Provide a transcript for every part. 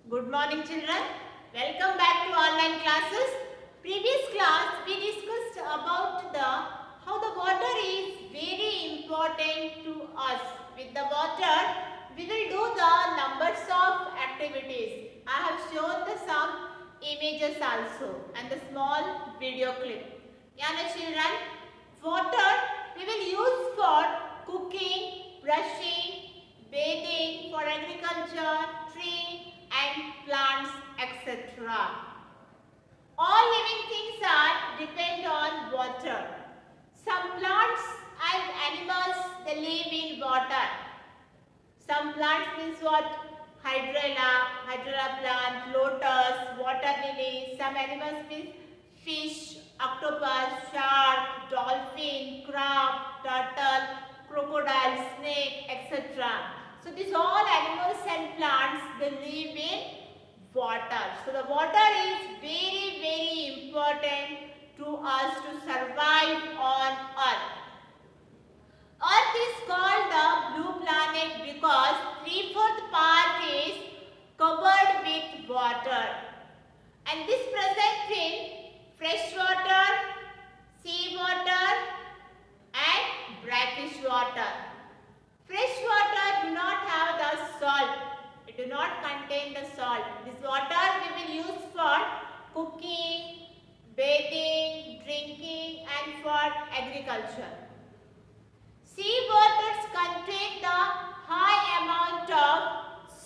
Good morning children. Welcome back to online classes. Previous class we discussed about how the water is very important to us. With the water we will do the numbers of activities. I have shown some images also and the small video clip. Yeah, children, water we will use for cooking, brushing, bathing, for agriculture, tree and plants, etc. All living things are depend on water. Some plants and animals they live in water. Some plants means what? Hydrilla plant, lotus, water lily. Some animals means fish, octopus, shark, dolphin, crab, turtle, crocodile, snake, etc. So these all animals and plants they live in water. So the water is very important to us to survive on earth. Earth is called the blue planet because 3/4 part is covered with water. And this present in fresh water, sea water and brackish water. Fresh water do not have the salt. It do not contain the salt. This water we will use for cooking, bathing, drinking and for agriculture. Sea waters contain the high amount of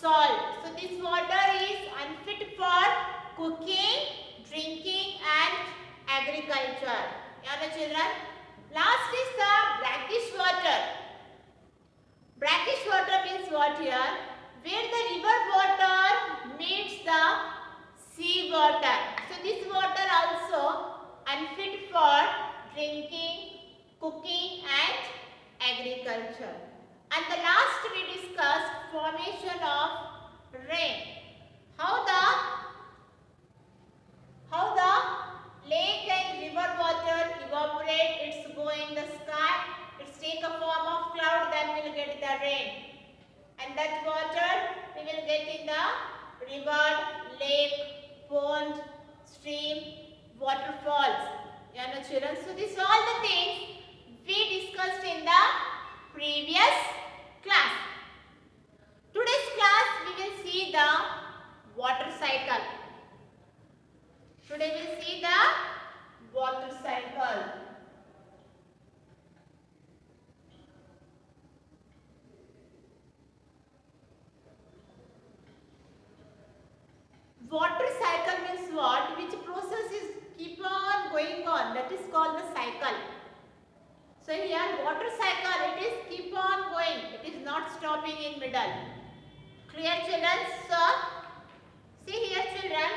salt. So this water is unfit for cooking, drinking and agriculture. Yeah, children. Last is the brackish water. Brackish water means what here? Where the river water meets the sea water. So this water also unfit for drinking, cooking and agriculture. And the last we discussed formation of rain. How the lake and river water evaporate, it's go in the sky, it's take a form of cloud, then we'll get the rain. And that water we will get in the river, lake, pond, stream, waterfalls. Yeah, no, children. So these are all the things we discussed in the previous class. Today's class we will see the water cycle. Today we will see the water cycle. Water cycle means what? Which process is keep on going on. That is called the cycle. So here water cycle it is keep on going. It is not stopping in middle. Clear children? So see here children.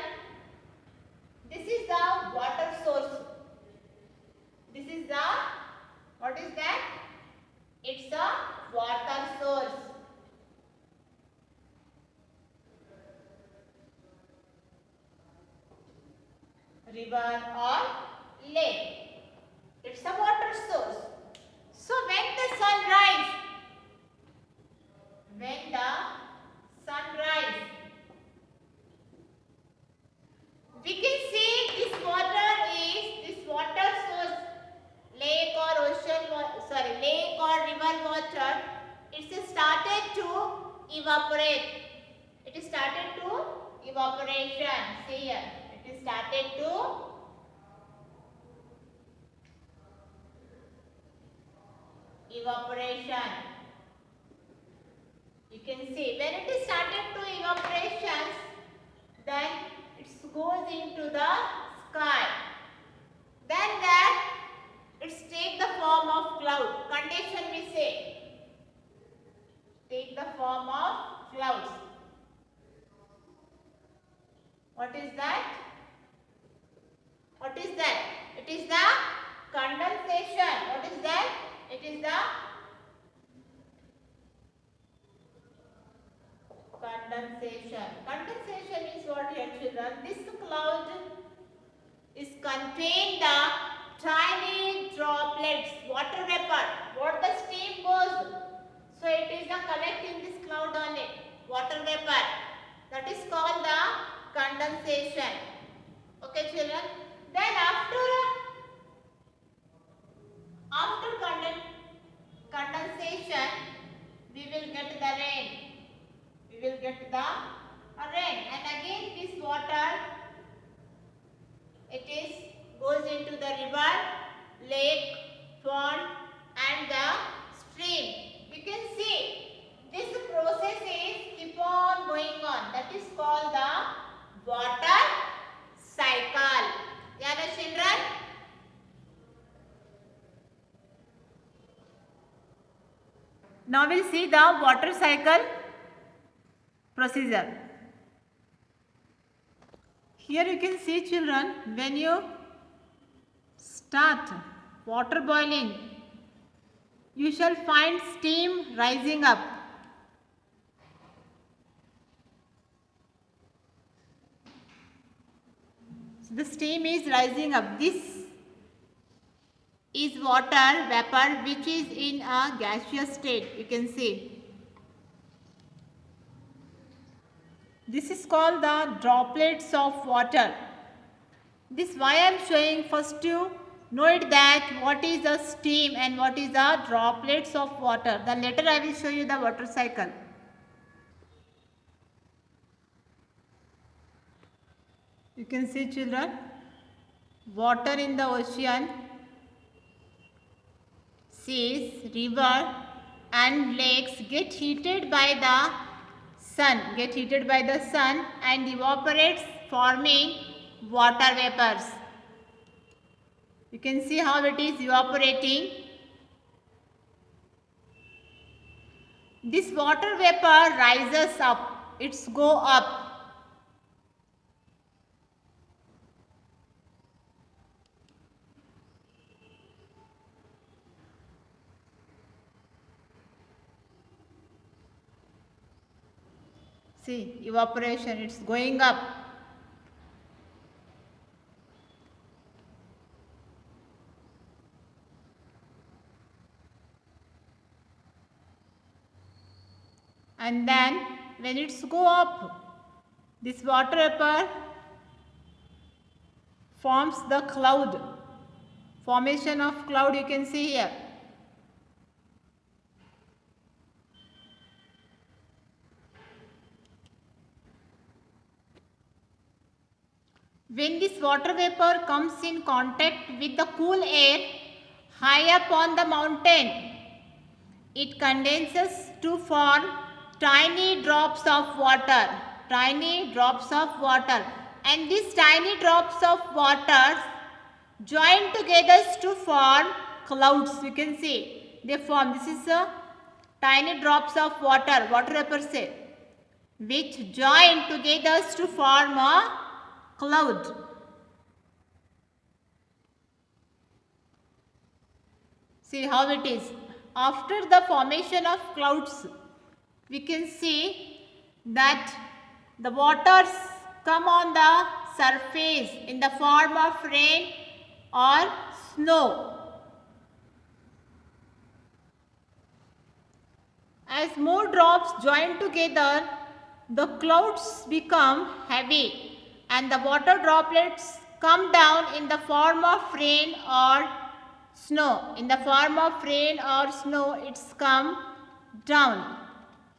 This is the water source. This is the what is that? It's a water source. River or lake. It's a water source. So when the sun rises, we can see this water source, lake or river water, it's started to evaporate. It is started to evaporation. See here, it is started to evaporation. You can see when it is started to evaporation, then it goes into the sky. Then that it's take the form of cloud. Condition we say. Take the form of clouds. What is that? What is that? It is the condensation. What is that? It is the condensation. Condensation is what here children? This cloud is contain the tiny droplets, water vapor. What the steam goes? So it is the collect in this cloud only. Water vapor. That is called the condensation. Okay, children. Then after condensation, we will get the rain. We will get the rain, and again this water, it is goes into the river, lake, pond, and the stream. You can see this process is keep on going on. That is called the water cycle. Yeah, the children. Now we'll see the water cycle procedure. Here you can see, children, when you start water boiling, you shall find steam rising up. So the steam is rising up. This is water vapor which is in a gaseous state. You can see. This is called the droplets of water. This why I am showing. First you note that what is the steam and what is the droplets of water. Then later I will show you the water cycle. You can see, children, water in the ocean, seas, river and lakes get heated by the sun, and evaporates, forming water vapors. You can see how it is evaporating. This water vapor rises up, it's go up. See, evaporation, it's going up. And then when it's go up, this water vapor forms the cloud. Formation of cloud you can see here. When this water vapor comes in contact with the cool air high up on the mountain, it condenses to form tiny drops of water. And these tiny drops of water join together to form clouds. You can see they form. This is a tiny drops of water vapor say, which join together to form a cloud. See how it is. After the formation of clouds, we can see that the waters come on the surface in the form of rain or snow. As more drops join together, the clouds become heavy and the water droplets come down in the form of rain or snow. It's come down.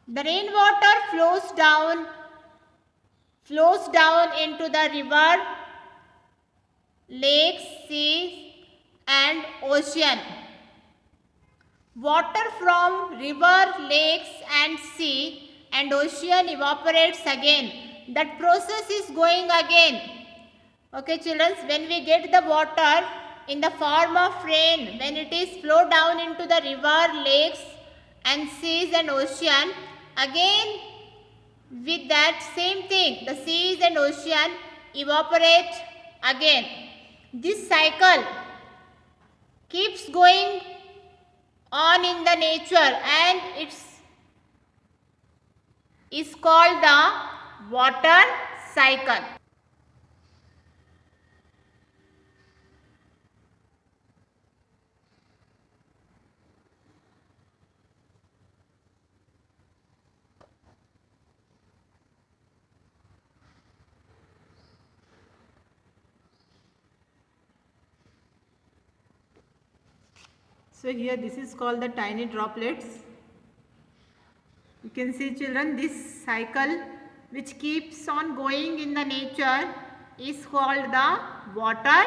The rainwater flows down into the river, lakes, seas and ocean. Water from river, lakes and sea and ocean evaporates again. That process is going again. Okay, children, when we get the water in the form of rain, when it is flow down into the river, lakes and seas and ocean, again with that same thing, the seas and ocean evaporate again. This cycle keeps going on in the nature and is called the water cycle. So here this is called the tiny droplets. You can see children, this cycle which keeps on going in the nature is called the water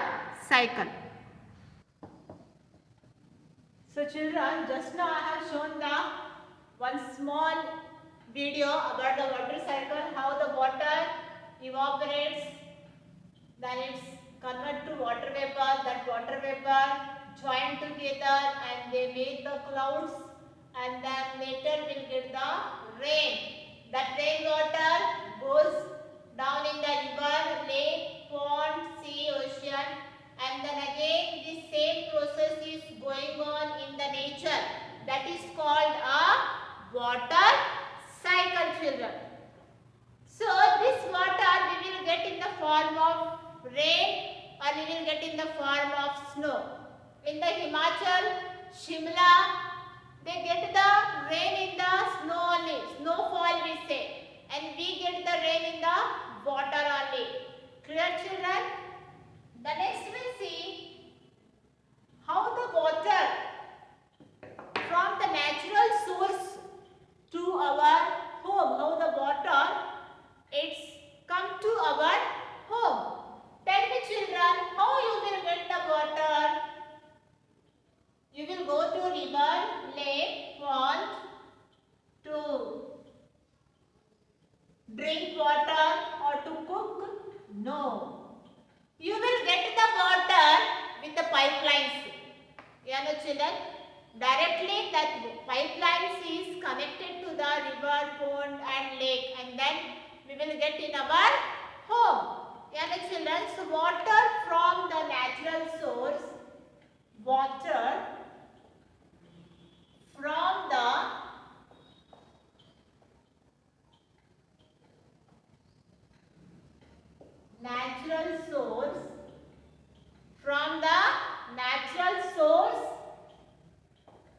cycle. So children, just now I have shown the one small video about the water cycle, how the water evaporates, then it's converted to water vapor, that water vapor join together and they make the clouds, and then later we'll get the rain. That rain water goes down in the river, lake, pond, sea, ocean, and then again this same process is going on in the nature. That is called a water cycle, children. So this water we will get in the form of rain or we will get in the form of snow. In the Himachal, Shimla, they get the rain in the snow only, snowfall we say, and we get the rain in the water only. Clear, children? The next we see how the water from the natural source to our home, how the water it's come to our home. Tell me children, how you will get the water? You will go to river, lake, pond to drink water or to cook? No. You will get the water with the pipelines. You know children? Directly that pipelines is connected to the river, pond and lake, and then we will get in our home. You know children? So water from the natural source, water from the natural source, from the natural source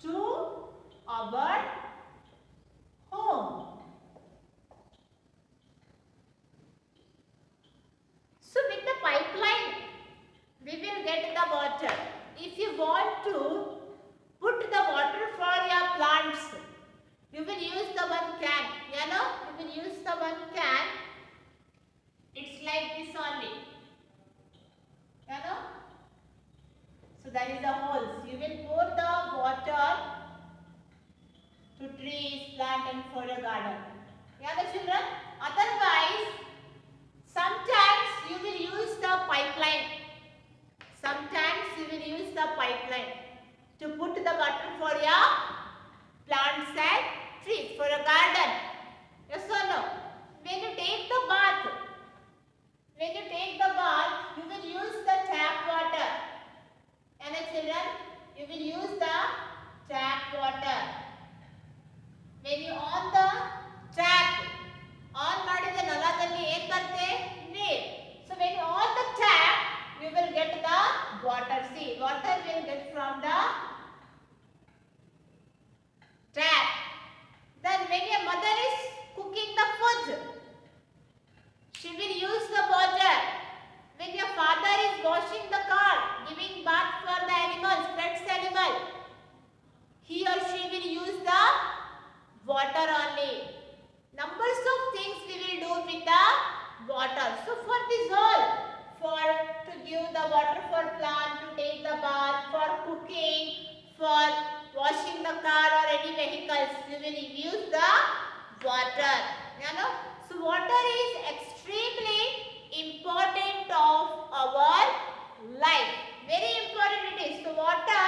to our home. So with the pipeline we will get the water. If you want to put the water for your plants, you will use the one can. You know, you will use the one can. It's like this only. You know. So there is the holes. You will pour the water to trees, plant and for your garden. You know children. Otherwise, sometimes you will use the pipeline. Sometimes you will use the pipeline to put the water for your plants and trees, for a garden. Yes or no? When you take the bath, you will use the tap water. And children, you will use the tap water. When you on the tap, on ಮಾಡಿದ ನಳದಲ್ಲಿ ಏನು ಬರುತ್ತೆ? ನೀರು. So when you on the tap, you will get the water. See, water will get from the tap. Then when your mother is cooking the food, she will use the water. When your father is washing the car, giving bath for the animals, pets animal, he or she will use the water only. Numbers of things we will do with the water. So for this all, for to give the water for plant, to take the bath, for cooking, for washing the car or any vehicles, we will use the water. You know? So water is extremely important of our life. Very important it is. So water,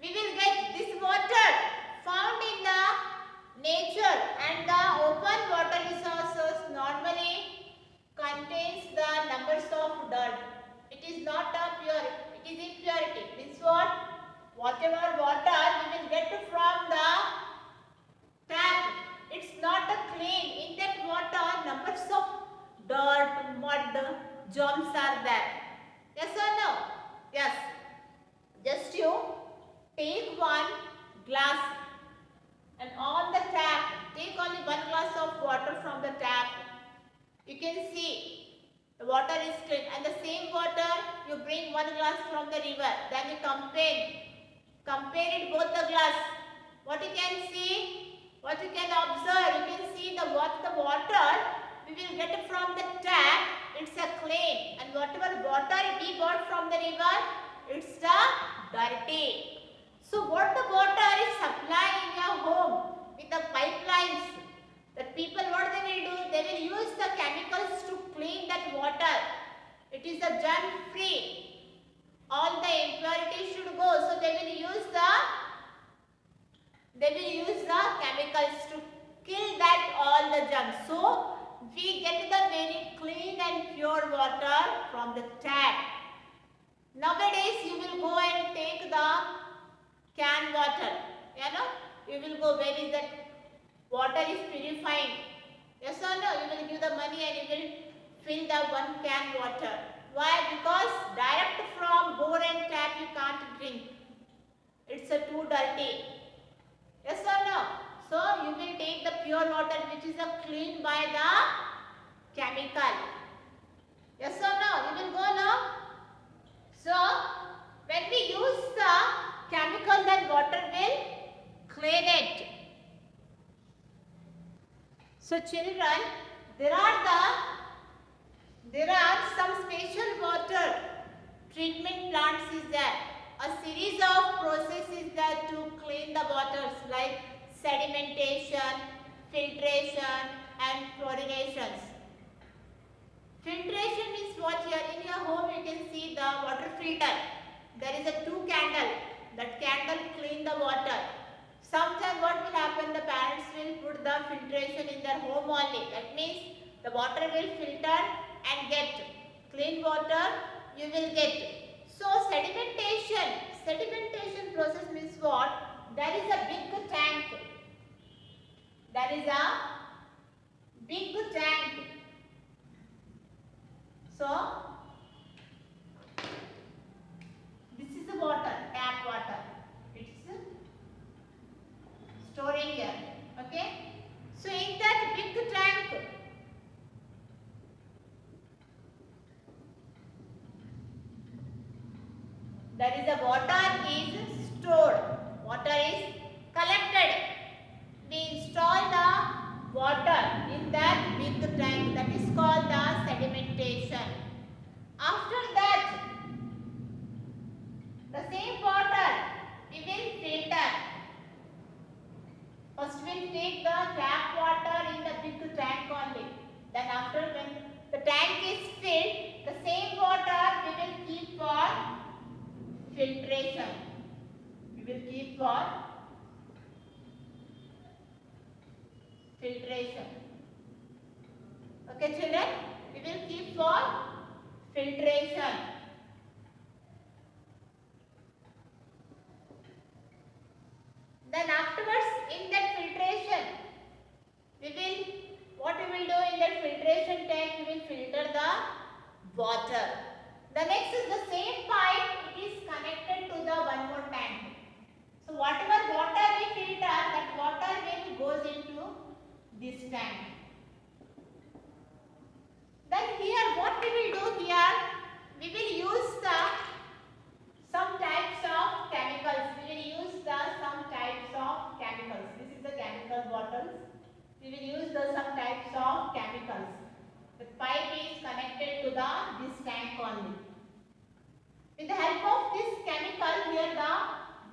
we will get this water found in the nature, and the open water resources normally contains the numbers of dirt. It is not a pure, it is impurity. Means what? Whatever water we will get from the tap, it's not a clean. In that water, numbers of dirt, mud, germs are there. Yes or no? Yes. Just you take one glass and on the tap, take only one glass of water from the tap. You can see the water is clean, and the same water you bring one glass from the river. Then you compare Compare it both the glass. What you can see? What you can observe? You can see the water we will get from the tap. It's a clean, and whatever water we got from the river, it's the dirty. So what the water is supplying in your home with the pipelines? The people, what they will do? They will use the chemicals to clean that water. It is a germ free. All the impurities should go. So they will use the chemicals to kill that all the germs. So we get the very clean and pure water from the tap. Nowadays you will go and take the can water. You know, you will go, where is that water is purifying. Yes or no? You will give the money and you will fill the one can water. Why? Because direct from bore and tap you can't drink. It's too dirty. Yes or no? So you will take the pure water which is cleaned by the chemical. Yes or no? You will go now. So when we use the chemical, then water will clean it. So children, there are some special water treatment plants is there. A series of processes there to clean the waters like sedimentation, filtration and chlorinations. Filtration means what? Here in your home you can see the water filter. There is a 2 candle. That candle clean the water. Sometimes what will happen? The parents will put the filtration in their home only. That means the water will filter and get clean water you will get. So sedimentation process means what? There is a big tank. There is a big tank. So this is the water, tap water. It's storing here. Okay. So in that big tank, there is a water is stored. Water is collected. We install the water in that big tank. That is called the sedimentation. After that, the same water we will filter. First we will take the tap water in the big tank only. Then after, when the tank is filled, the same water we will keep for filtration. We will keep for filtration. Okay children, we will keep for filtration. Then afterwards, in that filtration, what we will do in that filtration tank, we will filter the water. The next is the same pipe, it is connected to the one more tank. So whatever water we filter, that water will goes into this tank. Then here what we will do here, we will use some types of chemicals. We will use some types of chemicals. This is the chemical bottles. We will use some types of chemicals. The pipe is connected to this tank only. With the help of this chemical, here the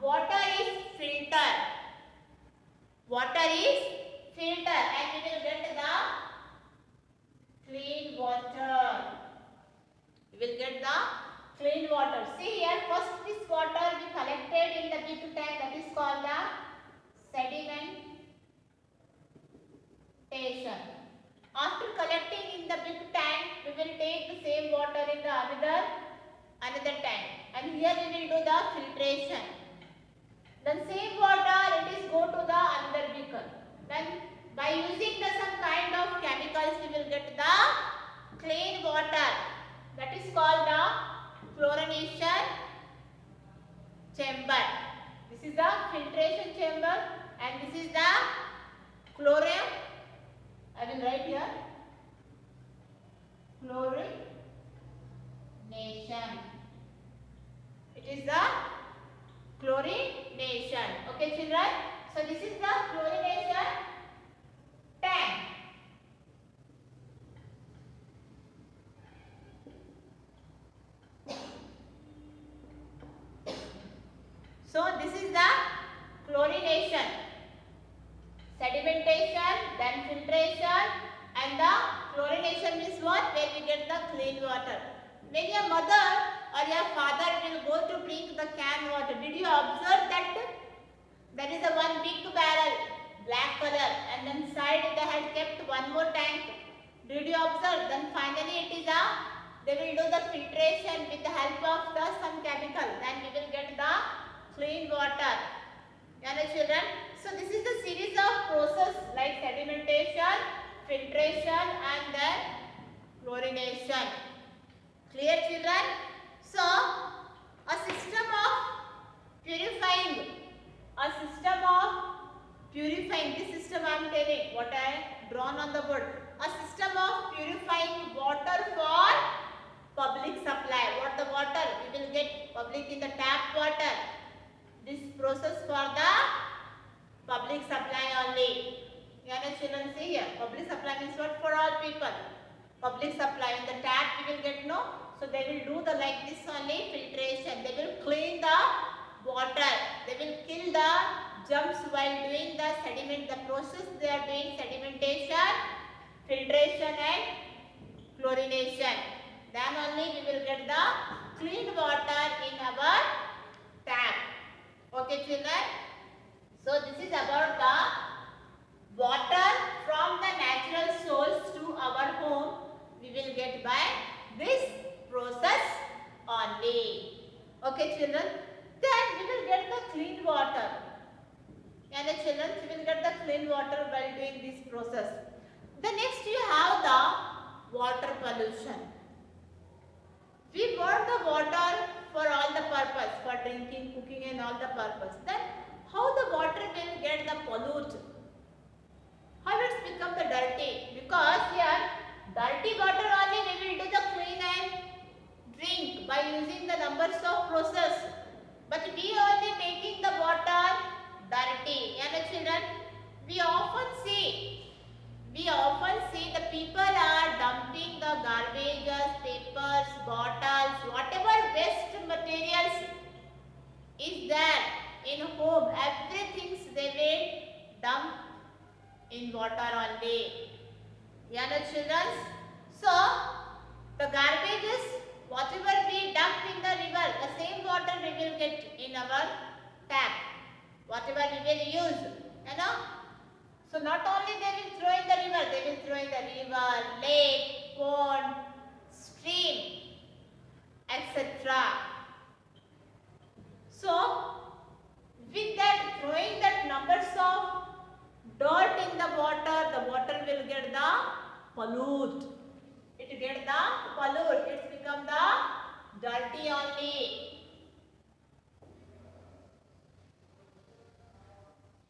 water is filtered. Water is filtered and we will get the clean water. We will get the clean water. See here, first this water we collected in the big tank, that is called the sedimentation. After collecting in the big tank, we will take the same water in the another tank, and here we will do the filtration. Then same water it is go to the another beaker. Then by using some kind of chemicals, we will get the clean water. That is called the chlorination chamber. This is the filtration chamber and this is the chlorination. I will write here chlorination. It is the chlorination. So this is the chlorination. Sedimentation, then filtration, and the chlorination means what? Where we get the clean water. When your mother or your father will go to drink the canned water, did you observe that there is a one big barrel, black color, and then side they had kept one more tank? Did you observe? Then finally it is they will do the filtration with the help of the some chemical. Then we will get the clean water. Yeah, children. So this is the series of process like sedimentation, filtration, and then chlorination. Clear, children? So a system of purifying. This system I am telling what I drawn on the board. A system of purifying water for public supply. What the water? We will get public in the tap water. This process for the public supply only. You know, children, see here. Public supply means what? For all people. Public supply. In the tap we will get no. So they will do the like this only filtration. They will clean the water. They will kill the germs while doing the sediment. The process they are doing sedimentation, filtration, and chlorination. Then only we will get the clean water in our tap. Okay, children. So this is about the water from the natural source to our home. We will get by this process only. Okay, children. Then we will get the clean water. And the children, we will get the clean water while doing this process. The next you have the water pollution. We burn the water for all the purpose, for drinking, cooking, and all the purpose. Then how the water will get the pollute? How it's become the dirty? Because here dirty water only we will do the clean and drink by using the numbers of process. But we only making the water dirty. And children, we often see the people are dumping the garbages, papers, bottles, whatever waste materials is there in home, everything they will dump in water only. Yeah, children. So the garbages, whatever we dump in the river, the same water we will get in our tap. Whatever we will use, you know. So not only they will throw in the river, they will throw in the river, lake, pond, stream, etc. So with that throwing that numbers of dirt in the water will get the pollute. It get the pollute. It's become the dirty only.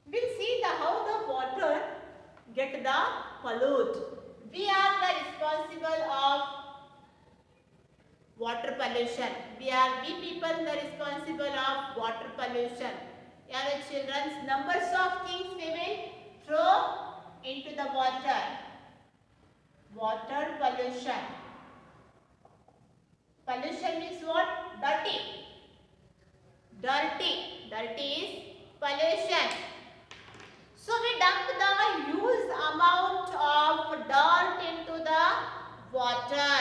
We'll see how the water get the pollute. We are the responsible of water pollution. We people the responsible of water pollution. Yeah, the children's numbers of things we will throw into the water. Water pollution. Pollution means what? Dirty. Dirty is pollution. So we dump the huge amount of dirt into the water,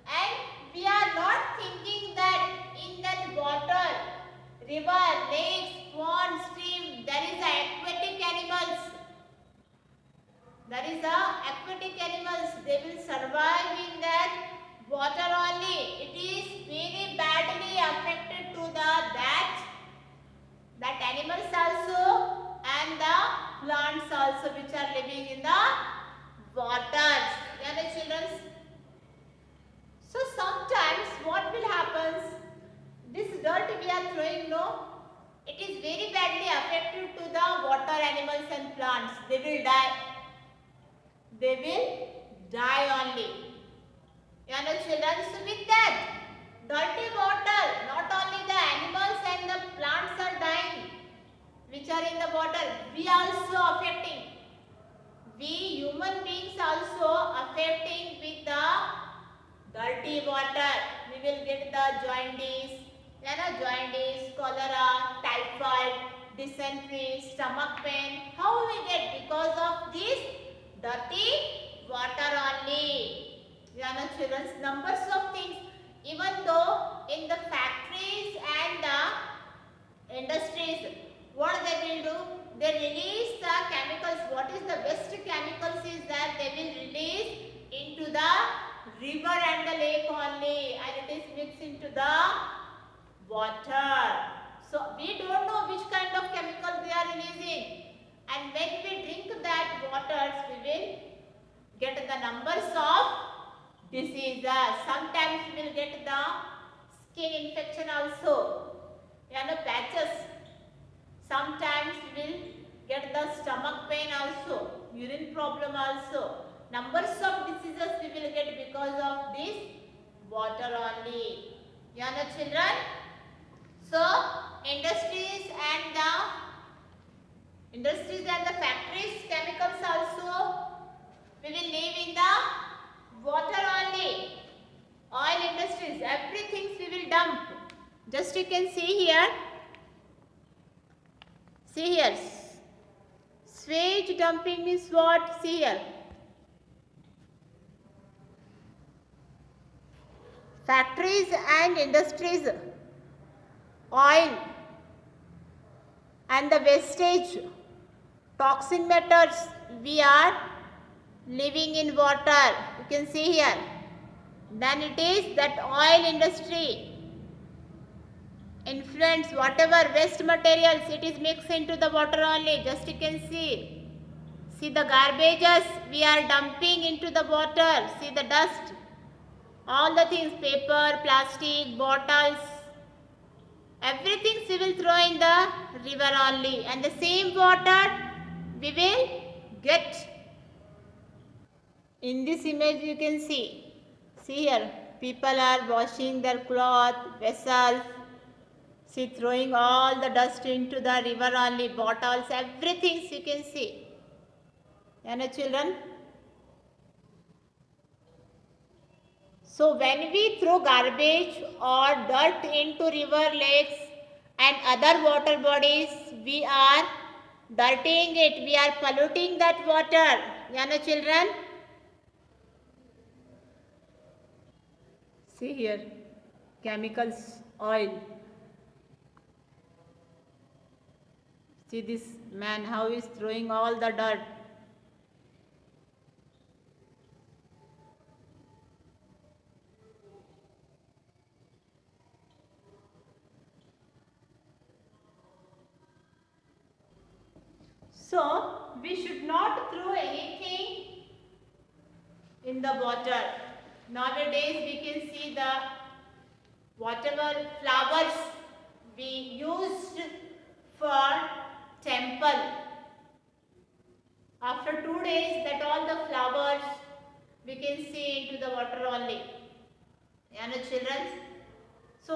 and we are not thinking that in that water, river, lakes, pond, stream, there is aquatic animals. They will survive in that water only. It is very badly affected to that animals also and the plants also which are living in the waters. Yeah, the children. So sometimes what will happen? This dirt we are throwing, no, it is very badly affected to the water animals and plants. They will die. Only. Yeah, the children. So with that dirty water, not only the animals and the plants are dying, which are in the water, we also affecting. We human beings also affecting with the dirty water. We will get the jaundice, Jaundice, cholera, typhoid, dysentery, stomach pain. How we get? Because of this dirty water only. Children, numbers of things. Even though in the factories and the industries, what they will do? They release the chemicals. What is the waste chemicals is that they will release into the river and the lake only, and it is mixed into the water. So we don't know which kind of chemical they are releasing, and when we drink that water, we will get the numbers of diseases. Sometimes we will get the skin infection also, patches. Sometimes we will get the stomach pain also, urine problem also. Numbers of diseases we will get because of this water only. Children. So industries and the factories chemicals also we will leave in the water only. Oil industries, everything we will dump. Just you can see here. See here. Sewage dumping means what? See here. Factories and industries, oil and the wastage, toxin matters we are living in water. You can see here. Then it is that oil industry influence whatever waste materials it is mixed into the water only. Just you can see. See the garbages we are dumping into the water. See the dust. All the things, paper, plastic, bottles, everything we will throw in the river only, and the same water we will get. In this image you can see here, people are washing their cloth, vessels, see throwing all the dust into the river only, bottles, everything you can see. Children. So when we throw garbage or dirt into river, lakes and other water bodies, we are dirtying it, we are polluting that water. Children. See here, chemicals, oil. See this man how he is throwing all the dirt. So, we should not throw anything in the water. Nowadays, we can see the whatever flowers we used for temple. After 2 days, that all the flowers we can see into the water only. Children. So,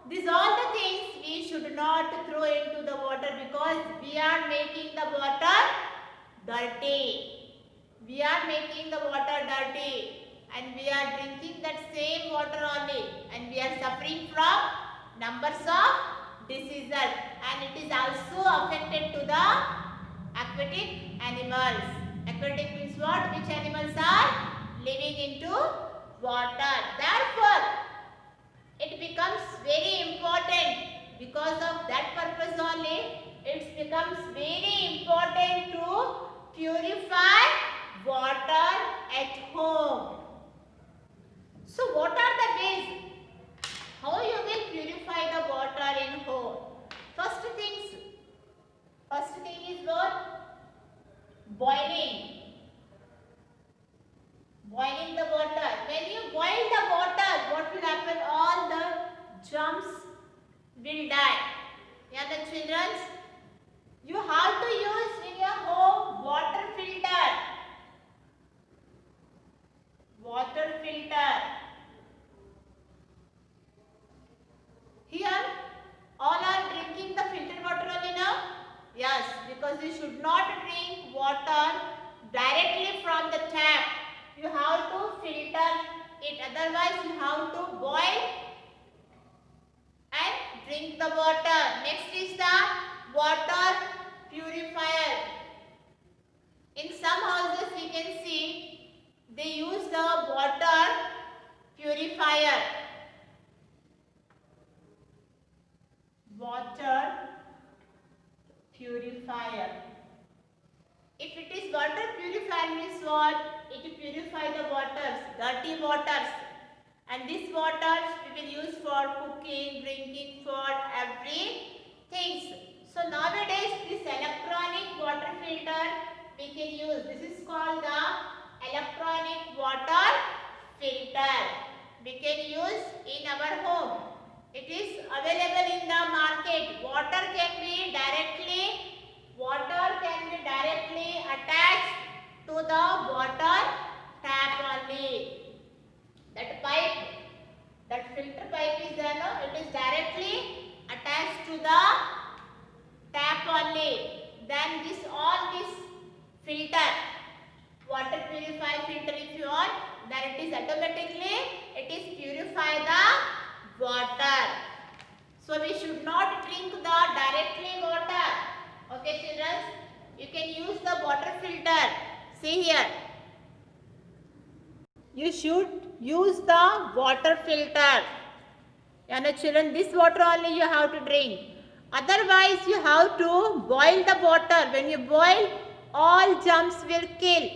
these all the things we should not throw into the water because we are making the water dirty. We are making the water dirty and we are drinking that same water only, and we are suffering from numbers of diseases, and it is also affected to the aquatic animals. Aquatic means what? Which animals are living into water. Therefore, it becomes very important because of that purpose only. It becomes very important to purify water at home. So what are the ways how you will purify the water in home? First thing is what? Boiling. Boiling the water. When you boil the water, what will happen? All the germs will die. The children, you have to use in your home water filter. Water filter. Here, all are drinking the filtered water only now? Yes, because you should not drink water directly from the tap. You have to filter it, otherwise you have to boil and In some houses we can see they use the water purifier. Water purifier. If it is water purifier means what? It purify the waters, dirty waters. And these waters we will use for cooking, drinking, for everything. So nowadays this electronic water filter we can use. This is called the electronic water filter. We can use in our home. It is available in the market. Water can be directly attached to the water tap only. That pipe, that filter pipe is there, no? It is directly attached to the tap only. Then all this filter, water purifier filter if you want, then it is automatically, purify the water. So we should not drink the directly water. Okay children, you can use the water filter. See here. You should use the water filter. You know children, this water only you have to drink. Otherwise you have to boil the water. When you boil, all germs will kill.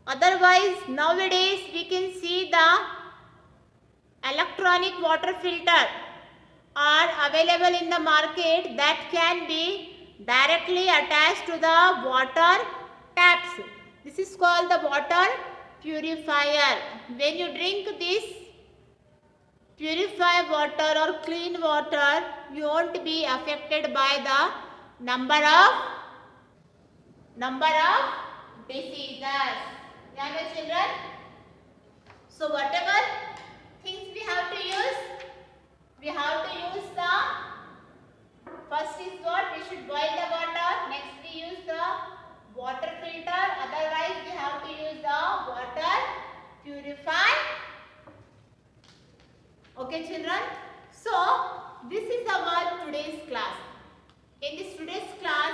Otherwise nowadays we can see the electronic water filter are available in the market that can be directly attached to the water taps. This is called the water purifier. When you drink this purified water or clean water, you won't be affected by the number of diseases. Yeah, children. So whatever things we have to use the first is what? We should boil the water. Next we use the water filter. Otherwise we have to use the water purifier. Okay children. So this is our today's class. In this today's class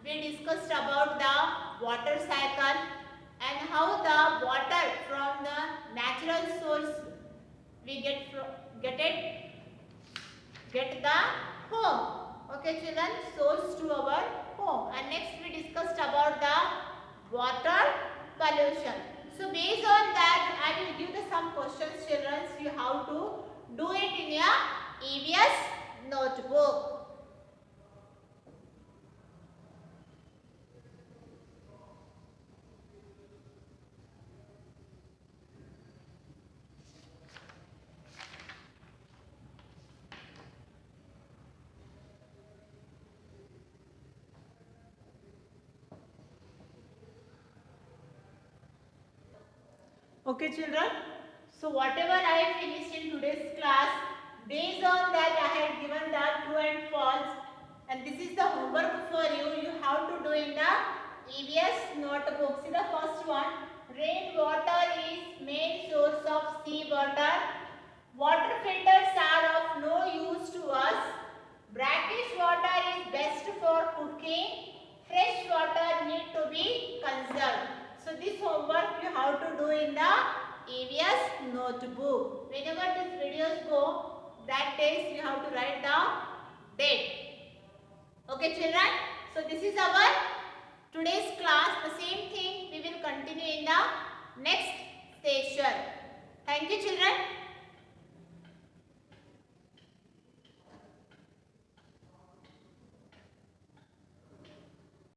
we discussed about the water cycle and how the water from the natural source we get the home. Okay children, source to our home. And next we discussed about the water pollution. So based on that I will give some questions children. You have to do it in your EVS notebook. Okay children, so whatever I finished in today's class, based on that I had given the true and false, and this is the homework for you. You have to do in the EVS notebook. See the first one, rainwater is main source of sea water. Water filters are of no use to us. Brackish water is best for cooking. Fresh water need to be conserved. So this homework you have to do in the EVS notebook. Whenever these videos go, that days you have to write the date. Okay children, so this is our today's class. The same thing we will continue in the next